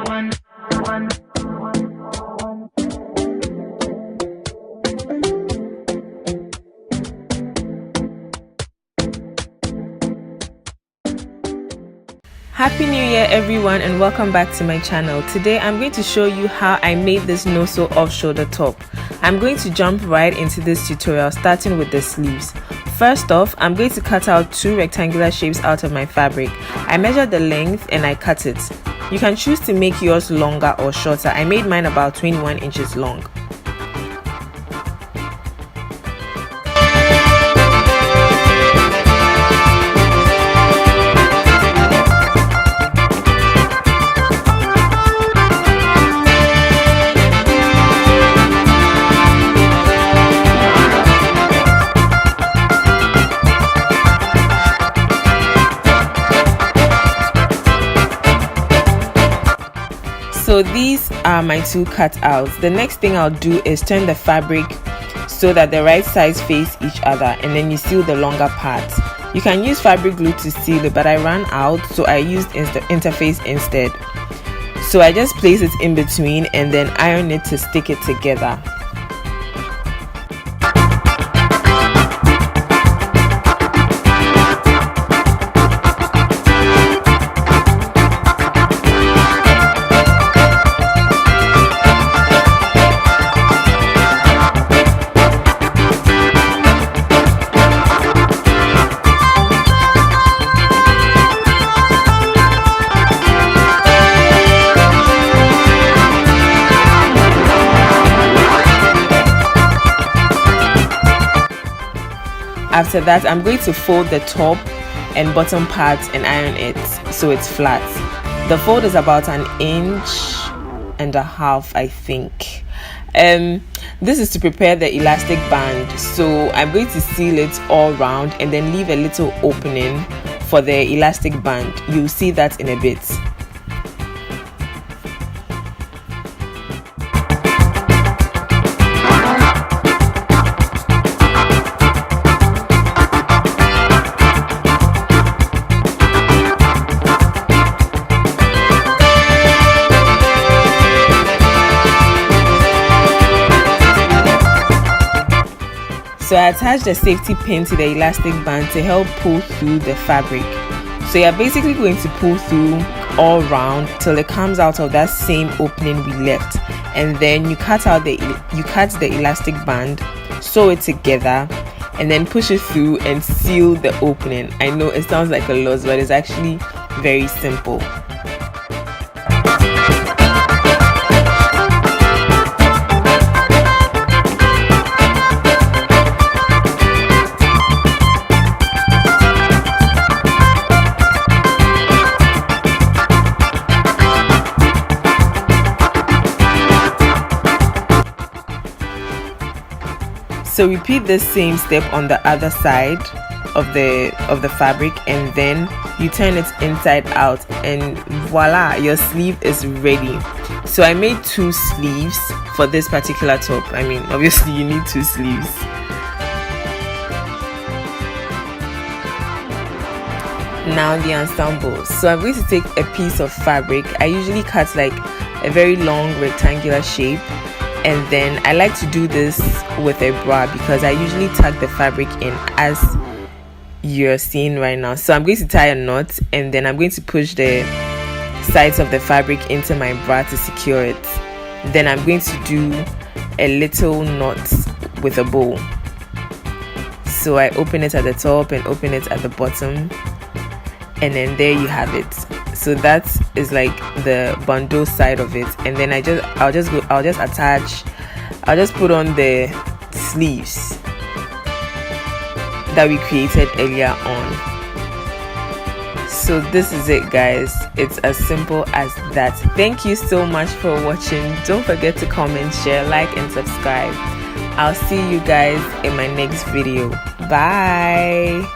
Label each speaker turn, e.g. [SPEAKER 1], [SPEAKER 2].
[SPEAKER 1] Happy New Year everyone, and welcome back to my channel. Today I'm going to show you how I made this no-sew off-shoulder top. I'm going to jump right into this tutorial, starting with the sleeves. First off, I'm going to cut out two rectangular shapes out of my fabric. I measured the length and I cut it. You can choose to make yours longer or shorter. I made mine about 21 inches long. So these are my two cutouts. The next thing I'll do is turn the fabric so that the right sides face each other, and then you seal the longer parts. You can use fabric glue to seal it, but I ran out, so I used interface instead. So I just place it in between and then iron it to stick it together. After that, I'm going to fold the top and bottom parts and iron it so it's flat. The fold is about 1.5 inches, I think. This is to prepare the elastic band, so I'm going to seal it all round and then leave a little opening for the elastic band. You'll see that in a bit. So I attached a safety pin to the elastic band to help pull through the fabric. So you're basically going to pull through all round till it comes out of that same opening we left, and then you cut the elastic band, sew it together, and then push it through and seal the opening. I know it sounds like a lot, but it's actually very simple. So repeat the same step on the other side of the fabric, and then you turn it inside out, and voila, your sleeve is ready. So I made 2 sleeves for this particular top. I mean, obviously you need 2 sleeves. Now the ensemble. So I'm going to take a piece of fabric. I usually cut like a very long rectangular shape, and then I like to do this with a bra because I usually tuck the fabric in as you're seeing right now. So I'm going to tie a knot, and then I'm going to push the sides of the fabric into my bra to secure it. Then I'm going to do a little knot with a bow. So I open it at the top and open it at the bottom, and then there you have it. So that is like the bandeau side of it, and then I'll just put on the sleeves that we created earlier on. So this is it, guys. It's as simple as that. Thank you so much for watching. Don't forget to comment, share, like, and subscribe. I'll see you guys in my next video. Bye.